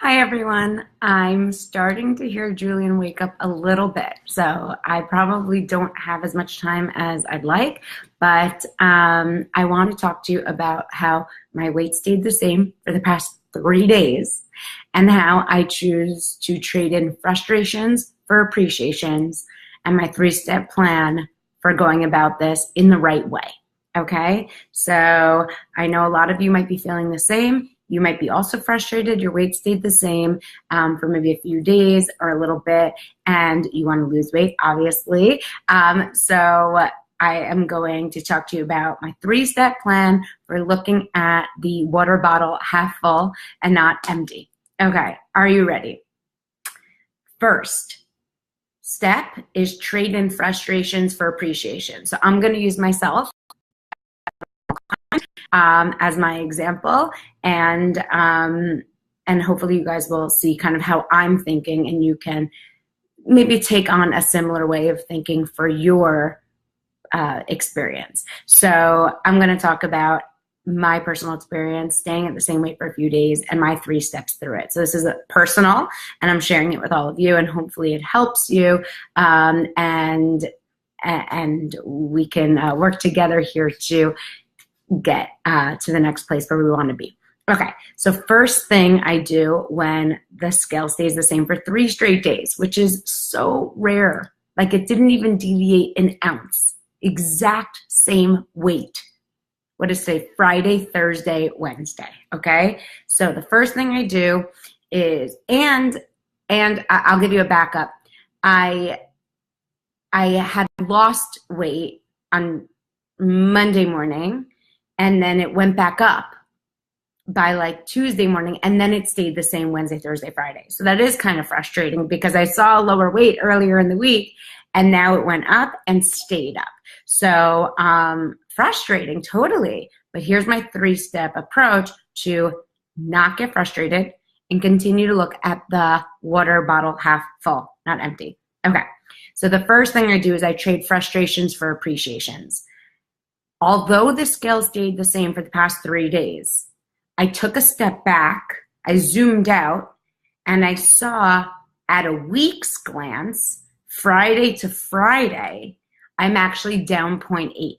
Hi everyone. I'm starting to hear Julian wake up a little bit, so I probably don't have as much time as I'd like, but I want to talk to you about how my weight stayed the same for the past 3 days and how I choose to trade in frustrations for appreciations and my three-step plan for going about this in the right way. Okay, so I know a lot of you might be feeling the same. You might be also frustrated. Your weight stayed the same for maybe a few days or a little bit, and you want to lose weight, obviously. So I am going to talk to you about my three-step plan for looking at the water bottle half full and not empty. Okay, are you ready? First step is trade in frustrations for appreciation. So I'm going to use myself as my example, and hopefully you guys will see kind of how I'm thinking, and you can maybe take on a similar way of thinking for your experience. So I'm going to talk about my personal experience staying at the same weight for a few days and my 3 steps through it. So this is a personal, and I'm sharing it with all of you, and hopefully it helps you, and we can work together here to get to the next place where we want to be. Okay, so first thing I do when the scale stays the same for 3 straight days, which is so rare, like it didn't even deviate an ounce, exact same weight. What is today? Friday, Thursday, Wednesday. Okay, so the first thing I do is, and I'll give you a backup. I had lost weight on Monday morning, and then it went back up by like Tuesday morning, and then it stayed the same Wednesday, Thursday, Friday. So that is kind of frustrating because I saw a lower weight earlier in the week, and now it went up and stayed up. So frustrating, totally. But here's my 3-step approach to not get frustrated and continue to look at the water bottle half full, not empty. Okay, so the first thing I do is I trade frustrations for appreciations. Although the scale stayed the same for the past 3 days, I took a step back, I zoomed out, and I saw at a week's glance, Friday to Friday, I'm actually down 0.8.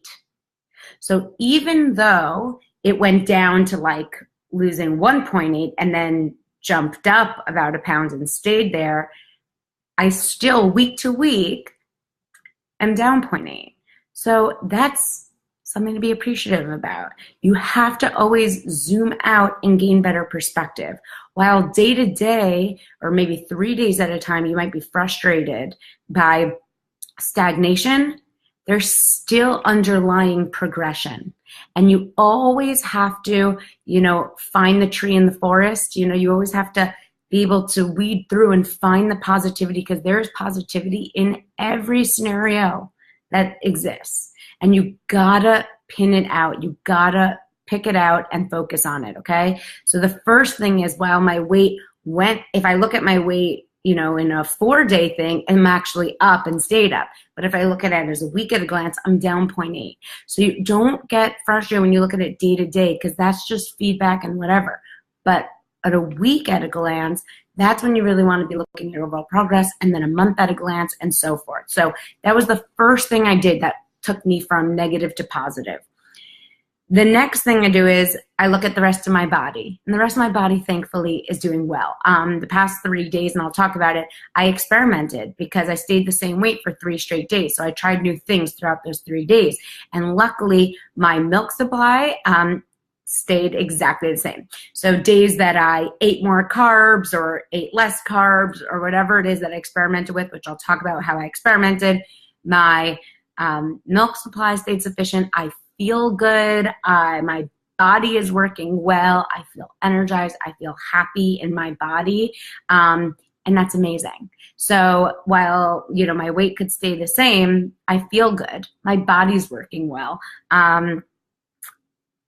So even though it went down to like losing 1.8 and then jumped up about a pound and stayed there, I still week to week am down 0.8. So that's something to be appreciative about. You have to always zoom out and gain better perspective. While day to day, or maybe 3 days at a time, you might be frustrated by stagnation, there's still underlying progression. And you always have to, find the tree in the forest. You always have to be able to weed through and find the positivity, because there's positivity in every scenario that exists. And you gotta pin it out. You gotta pick it out and focus on it, okay? So the first thing is, while my weight went, if I look at my weight, in a 4-day thing, I'm actually up and stayed up. But if I look at it as a week at a glance, I'm down 0.8. So you don't get frustrated when you look at it day to day, because that's just feedback and whatever. But at a week at a glance, that's when you really want to be looking at your overall progress, and then a month at a glance, and so forth. So that was the first thing I did that took me from negative to positive. The next thing I do is I look at the rest of my body, and the rest of my body, thankfully, is doing well. The past 3 days, and I'll talk about it, I experimented because I stayed the same weight for 3 straight days. So I tried new things throughout those 3 days. And luckily, my milk supply stayed exactly the same. So days that I ate more carbs or ate less carbs or whatever it is that I experimented with, which I'll talk about how I experimented, my milk supply stayed sufficient. I feel good. My body is working well. I feel energized. I feel happy in my body. And that's amazing. So while, my weight could stay the same, I feel good. My body's working well. And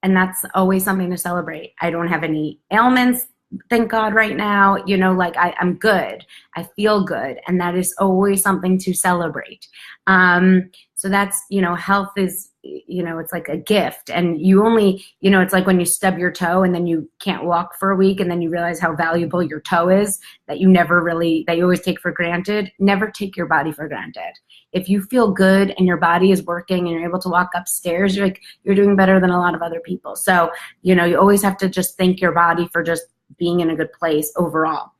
that's always something to celebrate. I don't have any ailments thank God right now, you know, like I'm good. I feel good. And that is always something to celebrate. So that's, you know, health is, you know, it's like a gift. And you only, you know, it's like when you stub your toe and then you can't walk for a week and then you realize how valuable your toe is that you never really, that you always take for granted. Never take your body for granted. If you feel good and your body is working and you're able to walk upstairs, you're like, you're doing better than a lot of other people. So, you know, you always have to just thank your body for just being in a good place overall.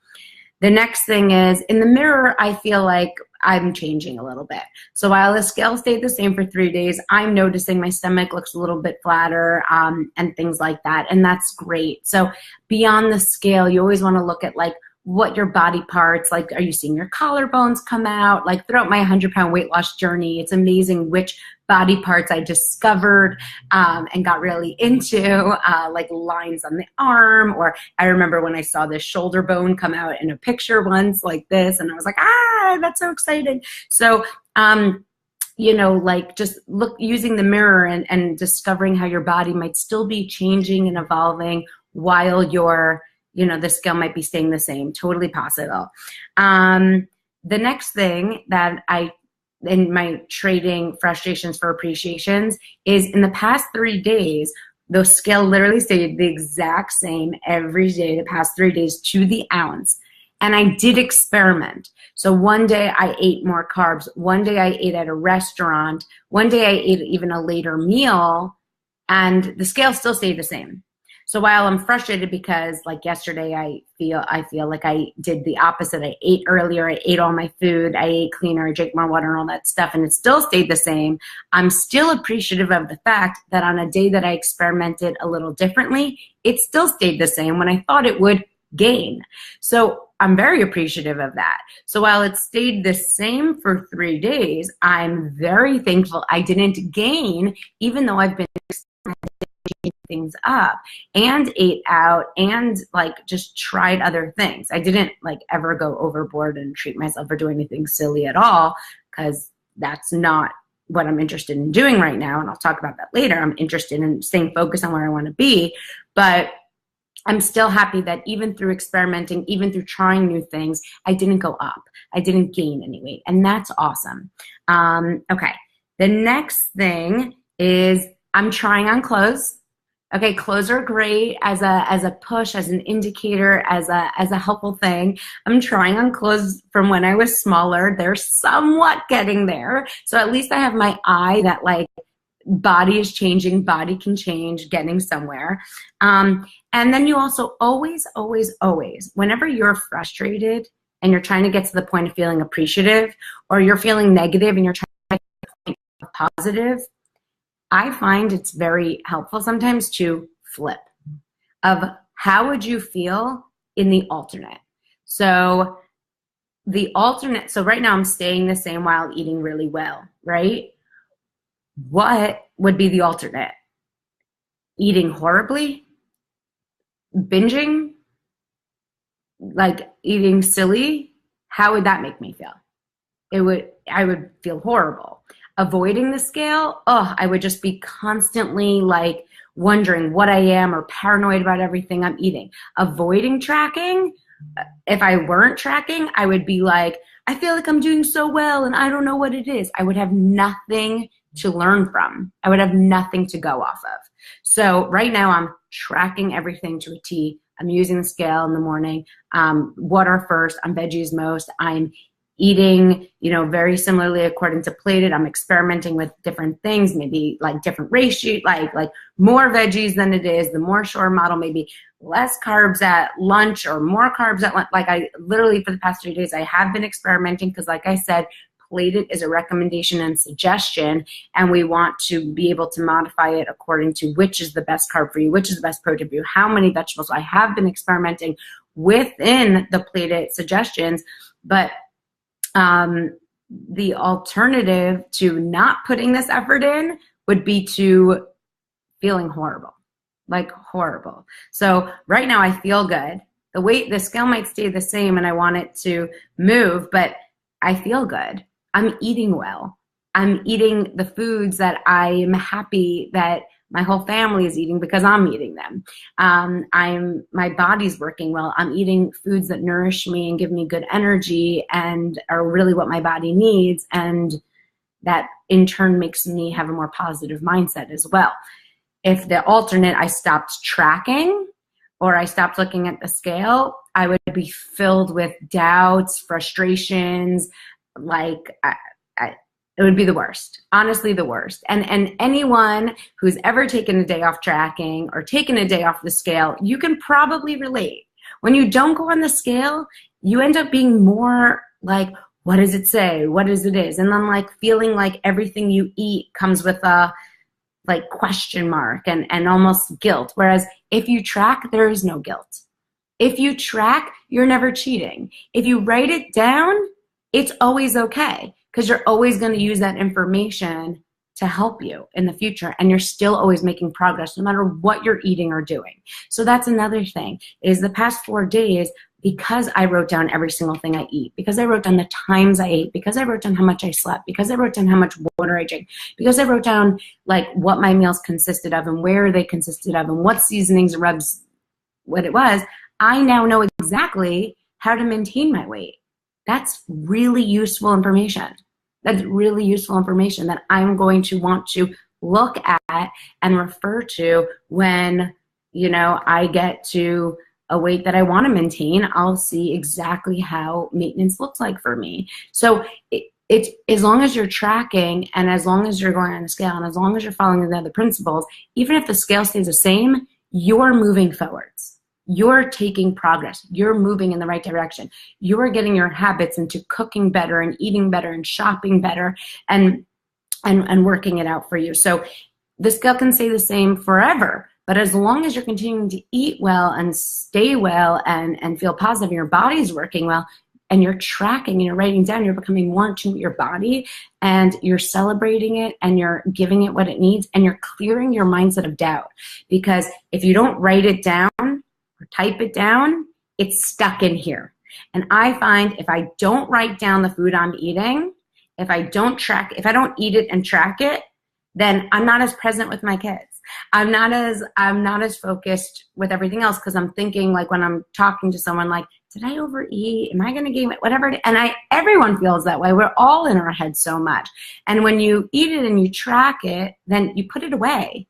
The next thing is, in the mirror, I feel like I'm changing a little bit. So while the scale stayed the same for 3 days, I'm noticing my stomach looks a little bit flatter and things like that. And that's great. So beyond the scale, you always want to look at like what your body parts, like are you seeing your collarbones come out? Like throughout my 100-pound weight loss journey, it's amazing which body parts I discovered and got really into, like lines on the arm, or I remember when I saw this shoulder bone come out in a picture once like this, and I was like, ah, that's so exciting. So, you know, like just using the mirror and discovering how your body might still be changing and evolving while you're, you know, the scale might be staying the same. Totally possible. The next thing that in my trading frustrations for appreciations is in the past 3 days, the scale literally stayed the exact same every day, the past 3 days to the ounce. And I did experiment. So one day I ate more carbs. One day I ate at a restaurant. One day I ate even a later meal, and the scale still stayed the same. So while I'm frustrated because like yesterday I feel like I did the opposite. I ate earlier, I ate all my food, I ate cleaner, I drank more water and all that stuff, and it still stayed the same. I'm still appreciative of the fact that on a day that I experimented a little differently, it still stayed the same when I thought it would gain. So I'm very appreciative of that. So while it stayed the same for 3 days, I'm very thankful I didn't gain, even though I've been things up and ate out and like just tried other things. I didn't like ever go overboard and treat myself or do anything silly at all, because that's not what I'm interested in doing right now. And I'll talk about that later. I'm interested in staying focused on where I want to be, but I'm still happy that even through experimenting, even through trying new things, I didn't go up. I didn't gain any weight, and that's awesome. Okay, the next thing is I'm trying on clothes. Okay, clothes are great as a push, as an indicator, as a helpful thing. I'm trying on clothes from when I was smaller. They're somewhat getting there. So at least I have my eye that like body is changing, body can change, getting somewhere. And then you also always, whenever you're frustrated and you're trying to get to the point of feeling appreciative, or you're feeling negative and you're trying to get to the point of positive, I find it's very helpful sometimes to flip of how would you feel in the alternate. So right now I'm staying the same while eating really well, right? What would be the alternate? Eating horribly? Binging? Like eating silly? How would that make me feel? I would feel horrible. Avoiding the scale, I would just be constantly like wondering what I am or paranoid about everything I'm eating. Avoiding tracking, if I weren't tracking, I would be like, I feel like I'm doing so well and I don't know what it is. I would have nothing to learn from. I would have nothing to go off of. So right now I'm tracking everything to a T. I'm using the scale in the morning. Water first, I'm veggies most. I'm eating, very similarly according to plated. I'm experimenting with different things, maybe like different ratio, like more veggies than it is, the more shore model, maybe less carbs at lunch or more carbs at lunch. Like I literally for the past 3 days, I have been experimenting because like I said, plated is a recommendation and suggestion, and we want to be able to modify it according to which is the best carb for you, which is the best protein for you, how many vegetables. I have been experimenting within the plated suggestions, but the alternative to not putting this effort in would be to feeling horrible, like horrible. So right now I feel good. The scale might stay the same and I want it to move, but I feel good. I'm eating well. I'm eating the foods that I am happy that My whole family is eating because I'm eating them. My body's working well. I'm eating foods that nourish me and give me good energy and are really what my body needs. And that in turn makes me have a more positive mindset as well. If the alternate, I stopped tracking or I stopped looking at the scale, I would be filled with doubts, frustrations, like it would be the worst, honestly, the worst. And anyone who's ever taken a day off tracking or taken a day off the scale, you can probably relate. When you don't go on the scale, you end up being more like, what does it say? What is it is? And then like feeling like everything you eat comes with a like question mark and almost guilt. Whereas if you track, there is no guilt. If you track, you're never cheating. If you write it down, it's always okay, because you're always going to use that information to help you in the future, and you're still always making progress no matter what you're eating or doing. So that's another thing, is the past 4 days, because I wrote down every single thing I eat, because I wrote down the times I ate, because I wrote down how much I slept, because I wrote down how much water I drank, because I wrote down like what my meals consisted of and where they consisted of and what seasonings and rubs, what it was, I now know exactly how to maintain my weight. That's really useful information. That's really useful information that I'm going to want to look at and refer to when, I get to a weight that I want to maintain. I'll see exactly how maintenance looks like for me. So it's as long as you're tracking and as long as you're going on the scale and as long as you're following the other principles, even if the scale stays the same, you're moving forwards. You're taking progress. You're moving in the right direction. You're getting your habits into cooking better and eating better and shopping better and working it out for you. So the scale can stay the same forever, but as long as you're continuing to eat well and stay well and feel positive, your body's working well, and you're tracking and you're writing down, you're becoming more in tune with your body and you're celebrating it and you're giving it what it needs and you're clearing your mindset of doubt. Because if you don't write it down, type it down, it's stuck in here. And I find if I don't write down the food I'm eating, if I don't eat it and track it, then I'm not as present with my kids. I'm not as focused with everything else, because I'm thinking, like, when I'm talking to someone, like, did I overeat? Am I going to gain weight? Whatever. And everyone feels that way. We're all in our heads so much. And when you eat it and you track it, then you put it away.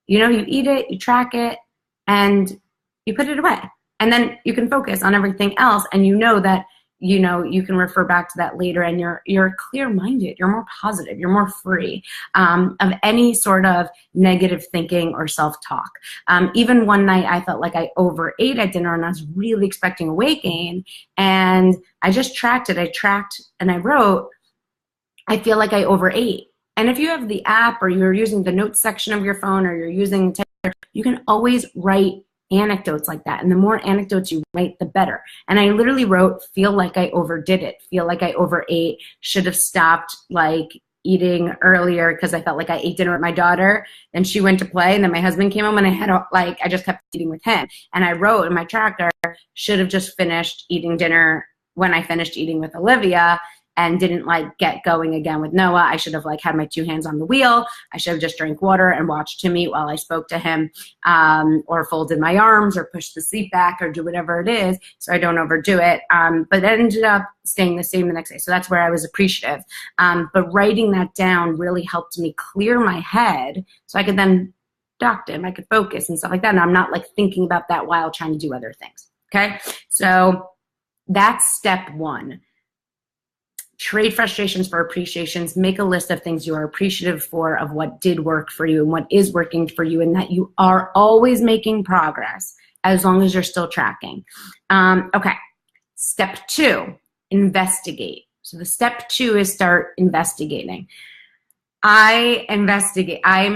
You eat it, you track it, and you put it away, and then you can focus on everything else. And that, you can refer back to that later, and you're clear-minded, you're more positive, you're more free of any sort of negative thinking or self-talk. Even one night I felt like I overate at dinner and I was really expecting a weight gain, and I just tracked it. I tracked and I wrote, I feel like I overate. And if you have the app or you're using the notes section of your phone or you're using you can always write anecdotes like that. And the more anecdotes you write, the better. And I literally wrote, feel like I overdid it, feel like I overate, should have stopped like eating earlier because I felt like I ate dinner with my daughter. Then she went to play and then my husband came home and I just kept eating with him. And I wrote in my tracker, should have just finished eating dinner when I finished eating with Olivia and didn't get going again with Noah. I should have had my 2 hands on the wheel. I should have just drank water and watched him eat while I spoke to him, or folded my arms or pushed the seat back or do whatever it is so I don't overdo it. But that ended up staying the same the next day. So that's where I was appreciative. But writing that down really helped me clear my head so I could then dock him. I could focus and stuff like that. And I'm not thinking about that while trying to do other things. Okay. So that's step 1. Trade frustrations for appreciations. Make a list of things you are appreciative for, of what did work for you and what is working for you, and that you are always making progress as long as you're still tracking. Okay. Step 2, investigate. So the step 2 is start investigating. I am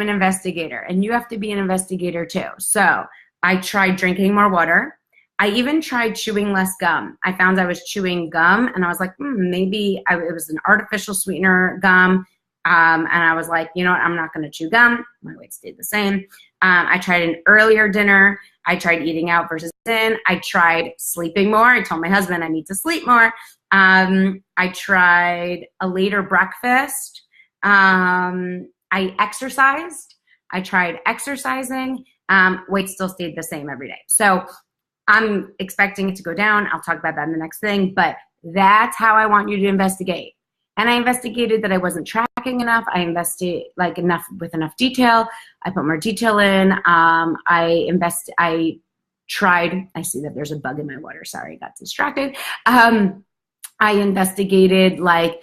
an investigator, and you have to be an investigator too. So I tried drinking more water. I even tried chewing less gum. I found I was chewing gum and I was like, maybe it was an artificial sweetener gum. And I was like, you know what, I'm not going to chew gum. My weight stayed the same. I tried an earlier dinner. I tried eating out versus in. I tried sleeping more. I told my husband I need to sleep more. I tried a later breakfast. I exercised. I tried exercising, weight still stayed the same every day. So I'm expecting it to go down. I'll talk about that in the next thing, but that's how I want you to investigate. And I investigated that I wasn't tracking enough. I invested with enough detail. I put more detail in. I tried, I see that there's a bug in my water. Sorry, got distracted. I investigated like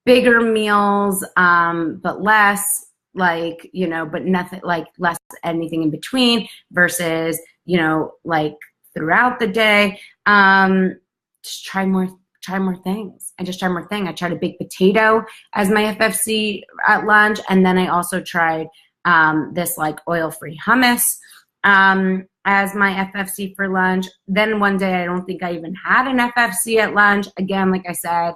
bigger meals, but less, like, but nothing, like less anything in between versus, like throughout the day. Just try more things. I I tried a baked potato as my FFC at lunch. And then I also tried this like oil-free hummus as my FFC for lunch. Then one day, I don't think I even had an FFC at lunch. Again, like I said,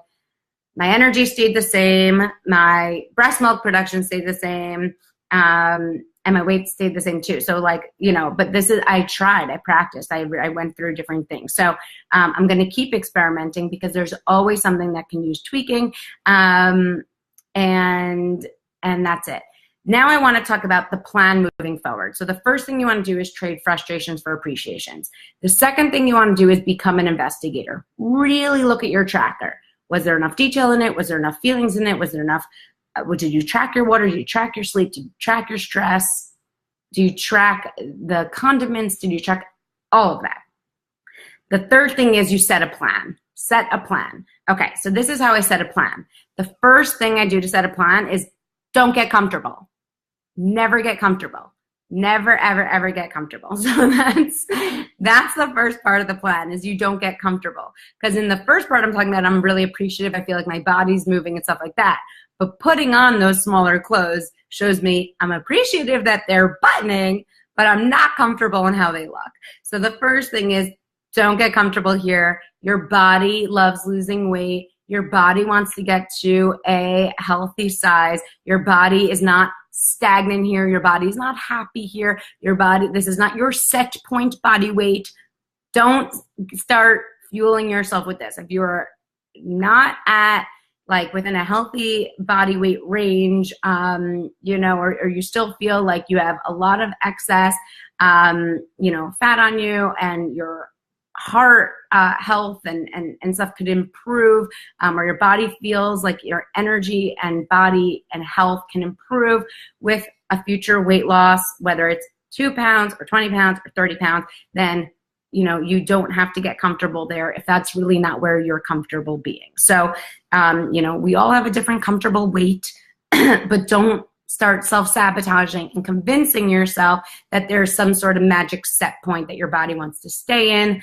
my energy stayed the same. My breast milk production stayed the same. And my weight stayed the same too. So like, but I tried, I practiced, I went through different things. So I'm going to keep experimenting because there's always something that can use tweaking. And that's it. Now I want to talk about the plan moving forward. So the first thing you want to do is trade frustrations for appreciations. The second thing you want to do is become an investigator. Really look at your tracker. Was there enough detail in it? Was there enough feelings in it? Was there enough? Did you track your water? Did you track your sleep? Did you track your stress? Do you track the condiments? Did you track all of that? The third thing is you set a plan. Set a plan. Okay, so this is how I set a plan. The first thing I do to set a plan is don't get comfortable. Never get comfortable. Never, ever, ever get comfortable. So that's the first part of the plan is you don't get comfortable. Because in the first part I'm talking about I'm really appreciative. I feel like my body's moving and stuff like that. But putting on those smaller clothes shows me I'm appreciative that they're buttoning, but I'm not comfortable in how they look. So the first thing is don't get comfortable here. Your body loves losing weight. Your body wants to get to a healthy size. Your body is not stagnant here. Your body is not happy here. This is not your set point body weight. Don't start fueling yourself with this. If you're not at like within a healthy body weight range, or you still feel like you have a lot of excess, fat on you and your heart health and stuff could improve, or your body feels like your energy and body and health can improve with a future weight loss, whether it's 2 pounds or 20 pounds or 30 pounds, then you don't have to get comfortable there if that's really not where you're comfortable being. So, we all have a different comfortable weight, but don't start self-sabotaging and convincing yourself that there's some sort of magic set point that your body wants to stay in,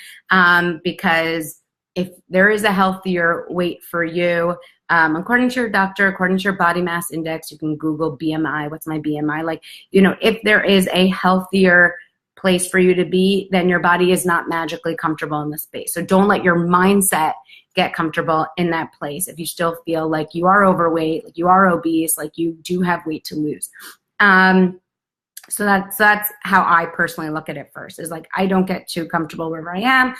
because if there is a healthier weight for you, according to your doctor, according to your body mass index, you can Google BMI, what's my BMI? Like, if there is a healthier place for you to be, then your body is not magically comfortable in the space. So don't let your mindset get comfortable in that place if you still feel like you are overweight, like you are obese, like you do have weight to lose. So that's how I personally look at it first, is like I don't get too comfortable wherever I am,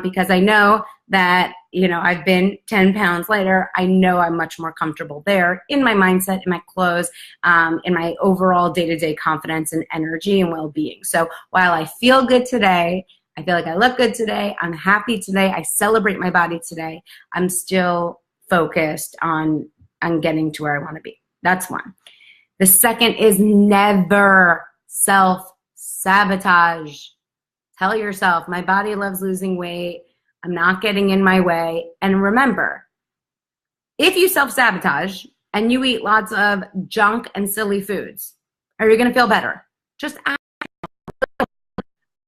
because I know that, I've been 10 pounds lighter. I know I'm much more comfortable there in my mindset, in my clothes, in my overall day-to-day confidence and energy and well-being. So while I feel good today, I feel like I look good today, I'm happy today, I celebrate my body today, I'm still focused on getting to where I want to be. That's one. The second is never self-sabotage. Tell yourself, my body loves losing weight. I'm not getting in my way. And remember, if you self-sabotage and you eat lots of junk and silly foods, are you going to feel better? Just ask,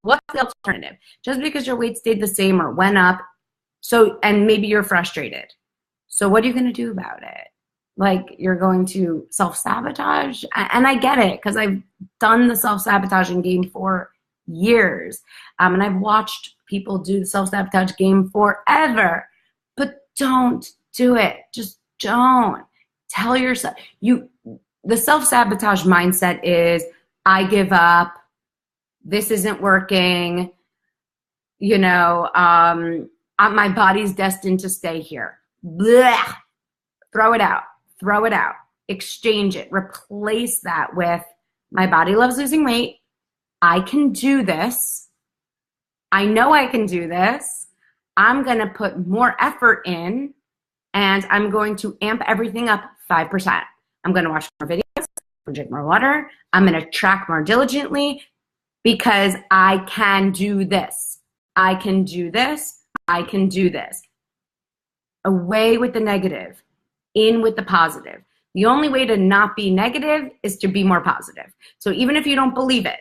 what's the alternative? Just because your weight stayed the same or went up, and maybe you're frustrated. So what are you going to do about it? Like, you're going to self-sabotage? And I get it, because I've done the self-sabotaging game for years. And I've watched people do the self-sabotage game forever. But don't do it. Just don't. Tell yourself. The self-sabotage mindset is, I give up. This isn't working. My body's destined to stay here. Blech. Throw it out. Throw it out. Exchange it. Replace that with, My body loves losing weight. I can do this. I know I can do this. I'm going to put more effort in, and I'm going to amp everything up 5%. I'm going to watch more videos, drink more water. I'm going to track more diligently because I can do this. I can do this. I can do this. Away with the negative, in with the positive. The only way to not be negative is to be more positive. So even if you don't believe it,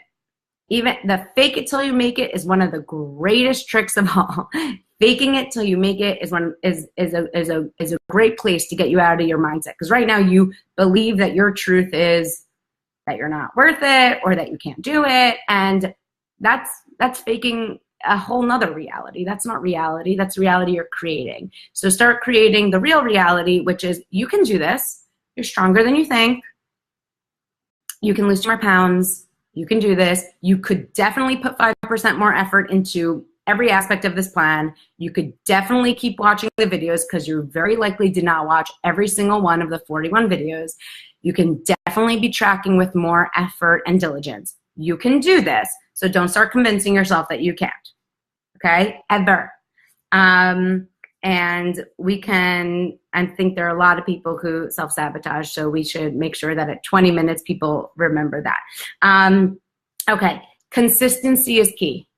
even the fake it till you make it is one of the greatest tricks of all. Faking it till you make it is a great place to get you out of your mindset. Because right now you believe that your truth is that you're not worth it or that you can't do it, and that's faking a whole nother reality. That's not reality. That's reality you're creating. So start creating the real reality, which is you can do this. You're stronger than you think. You can lose more pounds. You can do this. You could definitely put 5% more effort into every aspect of this plan. You could definitely keep watching the videos because you very likely did not watch every single one of the 41 videos. You can definitely be tracking with more effort and diligence. You can do this. So don't start convincing yourself that you can't. Okay? Ever. And we can, I think there are a lot of people who self-sabotage, so we should make sure that at 20 minutes people remember that. Okay, consistency is key.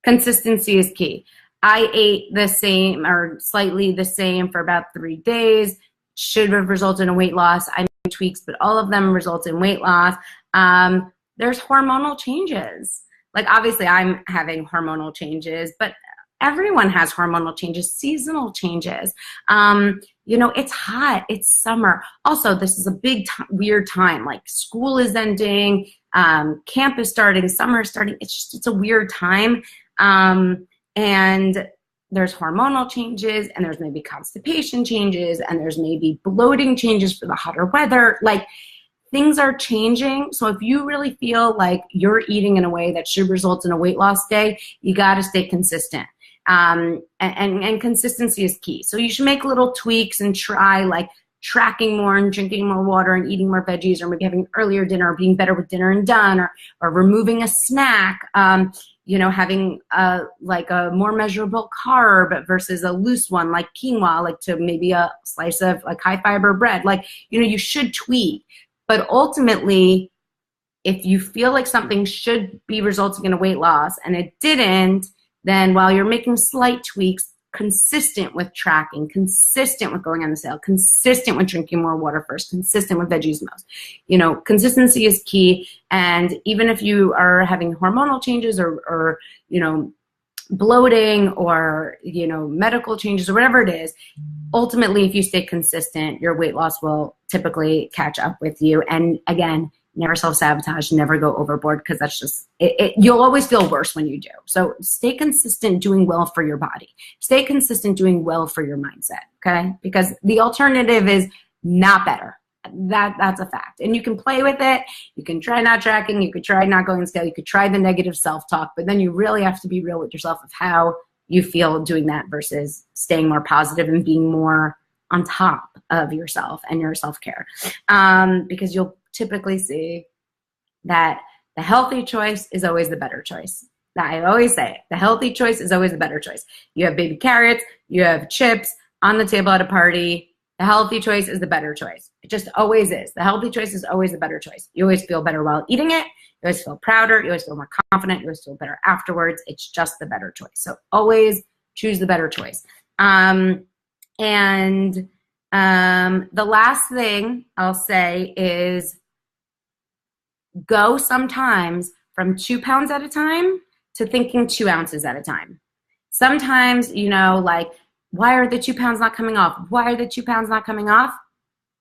Consistency is key. I ate the same or slightly the same for about 3 days. Should have resulted in weight loss. I made tweaks, but all of them result in weight loss. There's hormonal changes. Like obviously I'm having hormonal changes, but everyone has hormonal changes, seasonal changes. You know, it's hot, it's summer. Also, this is a big, weird time. Like school is ending, camp is starting, summer is starting. It's a weird time. And there's hormonal changes, and there's maybe constipation changes, and there's maybe bloating changes for the hotter weather. Like things are changing. So if you really feel like you're eating in a way that should result in a weight loss day, you got to stay consistent. And consistency is key. So you should make little tweaks and try like tracking more and drinking more water and eating more veggies, or maybe having earlier dinner, or being better with dinner and done, or removing a snack, you know, having like a more measurable carb versus a loose one like quinoa, like to maybe a slice of like high fiber bread. Like, you know, you should tweak. But ultimately, if you feel like something should be resulting in a weight loss and it didn't, then while you're making slight tweaks, consistent with tracking, consistent with going on the sale, consistent with drinking more water first, consistent with veggies most. You know, consistency is key. And even if you are having hormonal changes or you know, bloating or, you know, medical changes or whatever it is, ultimately, if you stay consistent, your weight loss will typically catch up with you. And again, never self-sabotage, never go overboard, because that's just, you'll always feel worse when you do. So stay consistent doing well for your body. Stay consistent doing well for your mindset, okay? Because the alternative is not better. That's a fact. And you can play with it. You can try not tracking. You could try not going on scale. You could try the negative self-talk, but then you really have to be real with yourself of how you feel doing that versus staying more positive and being more on top of yourself and your self-care. Because you'll typically see that the healthy choice is always the better choice. I always say it. The healthy choice is always the better choice. You have baby carrots, you have chips on the table at a party. The healthy choice is the better choice. It just always is. The healthy choice is always the better choice. You always feel better while eating it. You always feel prouder. You always feel more confident. You always feel better afterwards. It's just the better choice. So always choose the better choice. The last thing I'll say is go sometimes from 2 pounds at a time to thinking 2 ounces at a time. Sometimes, you know, like, why are the 2 pounds not coming off? Why are the 2 pounds not coming off?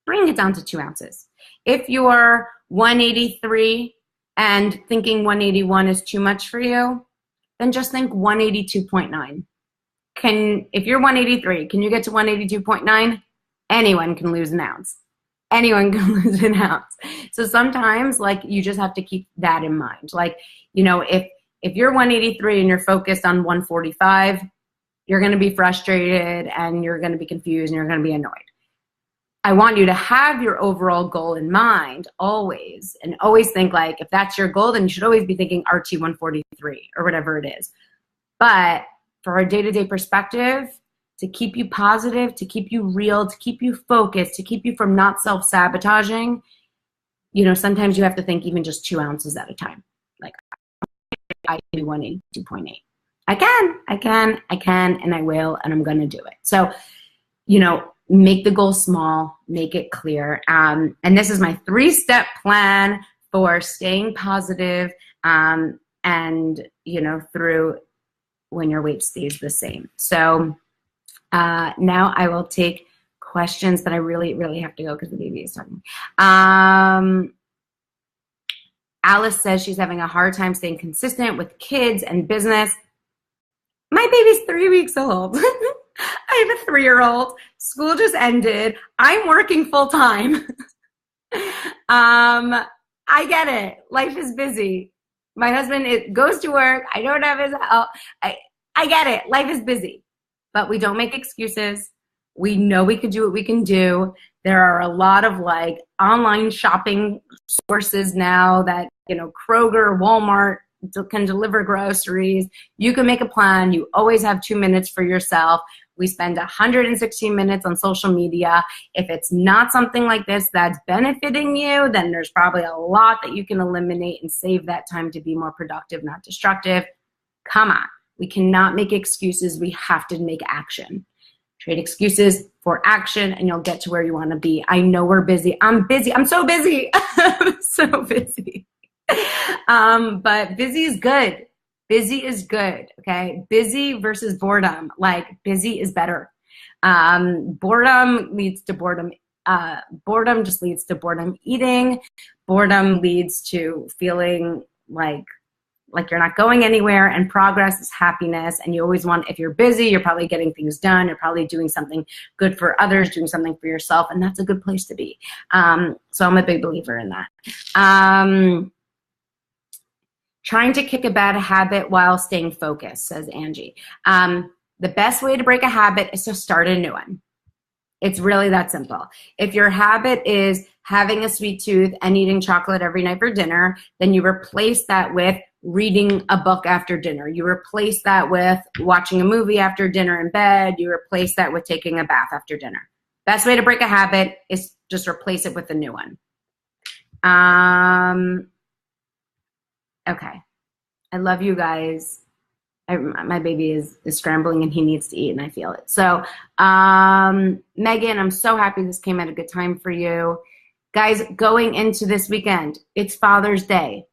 Bring it down to 2 ounces. If you're 183 and thinking 181 is too much for you, then just think 182.9. If you're 183, can you get to 182.9? Anyone can lose an ounce. Anyone can lose an ounce. So sometimes, like, you just have to keep that in mind. Like, you know, if you're 183 and you're focused on 145, you're going to be frustrated and you're going to be confused and you're going to be annoyed. I want you to have your overall goal in mind always, and always think like, if that's your goal, then you should always be thinking RT 143 or whatever it is. But for a day-to-day perspective, to keep you positive, to keep you real, to keep you focused, to keep you from not self-sabotaging, you know, sometimes you have to think even just 2 ounces at a time. Like, I can do 182.8. I can, and I will, and I'm going to do it. So, you know, make the goal small, make it clear. And this is my 3-step plan for staying positive, and, you know, through when your weight stays the same. So now I will take questions, but I really have to go because the baby is talking. Alice says she's having a hard time staying consistent with kids and business. My baby's 3 weeks old. I have a 3-year-old. School just ended. I'm working full time. I get it. Life is busy. My husband goes to work. I don't have his help. I get it. Life is busy. But we don't make excuses. We know we could do what we can do. There are a lot of like online shopping sources now that, you know, Kroger, Walmart can deliver groceries. You can make a plan. You always have 2 minutes for yourself. We spend 116 minutes on social media. If it's not something like this that's benefiting you, then there's probably a lot that you can eliminate and save that time to be more productive, not destructive. Come on. We cannot make excuses. We have to make action. Trade excuses for action and you'll get to where you want to be. I know we're busy. I'm busy. I'm so busy. I'm so busy. But busy is good. Busy is good, okay? Busy versus boredom. Like, busy is better. Boredom leads to boredom. Boredom just leads to boredom eating. Boredom leads to feeling like you're not going anywhere, and progress is happiness. And you always want, if you're busy, you're probably getting things done. You're probably doing something good for others, doing something for yourself, and that's a good place to be. So I'm a big believer in that. Trying to kick a bad habit while staying focused, says Angie. The best way to break a habit is to start a new one. It's really that simple. If your habit is having a sweet tooth and eating chocolate every night for dinner, then you replace that with reading a book after dinner. You replace that with watching a movie after dinner in bed. You replace that with taking a bath after dinner. Best way to break a habit is just replace it with a new one. Okay. I love you guys. My baby is scrambling and he needs to eat and I feel it. So, Megan, I'm so happy this came at a good time for you. Guys, going into this weekend, it's Father's Day.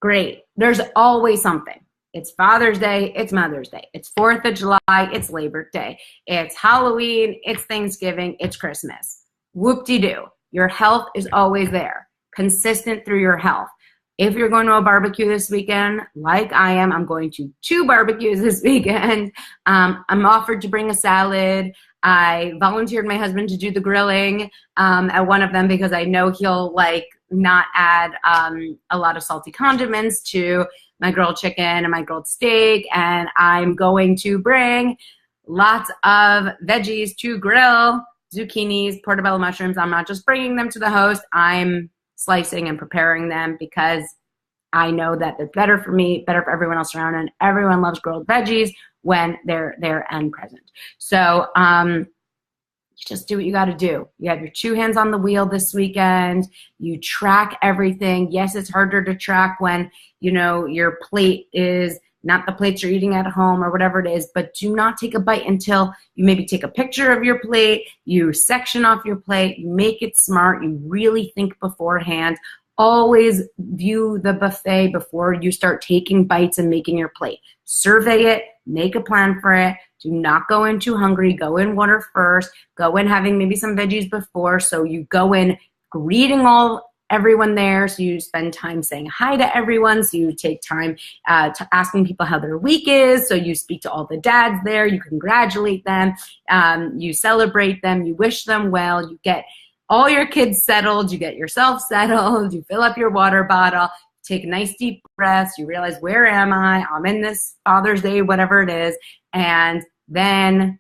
Great. There's always something. It's Father's Day. It's Mother's Day. It's 4th of July. It's Labor Day. It's Halloween. It's Thanksgiving. It's Christmas. Whoop-de-doo. Your health is always there. Consistent through your health. If you're going to a barbecue this weekend, like I am, I'm going to 2 barbecues this weekend. I'm offered to bring a salad. I volunteered my husband to do the grilling at one of them because I know he'll like not add a lot of salty condiments to my grilled chicken and my grilled steak. And I'm going to bring lots of veggies to grill, zucchinis, portobello mushrooms. I'm not just bringing them to the host. I'm slicing and preparing them because I know that they're better for me, better for everyone else around, and everyone loves grilled veggies when they're there and present. So just do what you got to do. You have your 2 hands on the wheel this weekend. You track everything. Yes, it's harder to track when, you know, your plate is not the plates you're eating at home or whatever it is, but do not take a bite until you maybe take a picture of your plate, you section off your plate, you make it smart, you really think beforehand. Always view the buffet before you start taking bites and making your plate. Survey it, make a plan for it. Do not go in too hungry. Go in water first. Go in having maybe some veggies before. So you go in greeting everyone there, so you spend time saying hi to everyone, so you take time to asking people how their week is, so you speak to all the dads there, you congratulate them, you celebrate them, you wish them well, you get all your kids settled, you get yourself settled, you fill up your water bottle, take nice deep breaths, you realize, where am I? I'm in this Father's Day, whatever it is, and then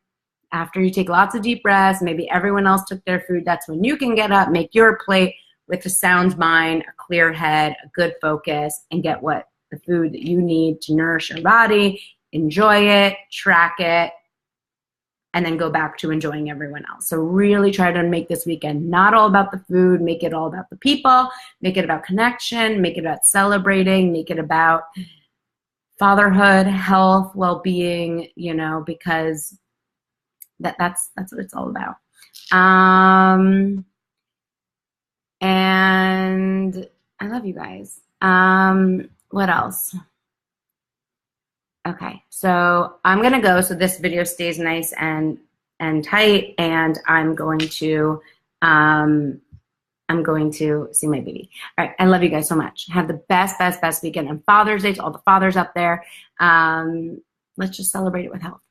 after you take lots of deep breaths, maybe everyone else took their food, that's when you can get up, make your plate with a sound mind, a clear head, a good focus, and get what the food that you need to nourish your body, enjoy it, track it, and then go back to enjoying everyone else. So really try to make this weekend not all about the food, make it all about the people, make it about connection, make it about celebrating, make it about fatherhood, health, well-being, you know, because that's what it's all about. And I love you guys. What else? Okay, so I'm gonna go so this video stays nice and tight, and I'm going to see my baby. All right, I love you guys so much. Have the best weekend, and Father's Day to all the fathers up there. Let's just celebrate it with health.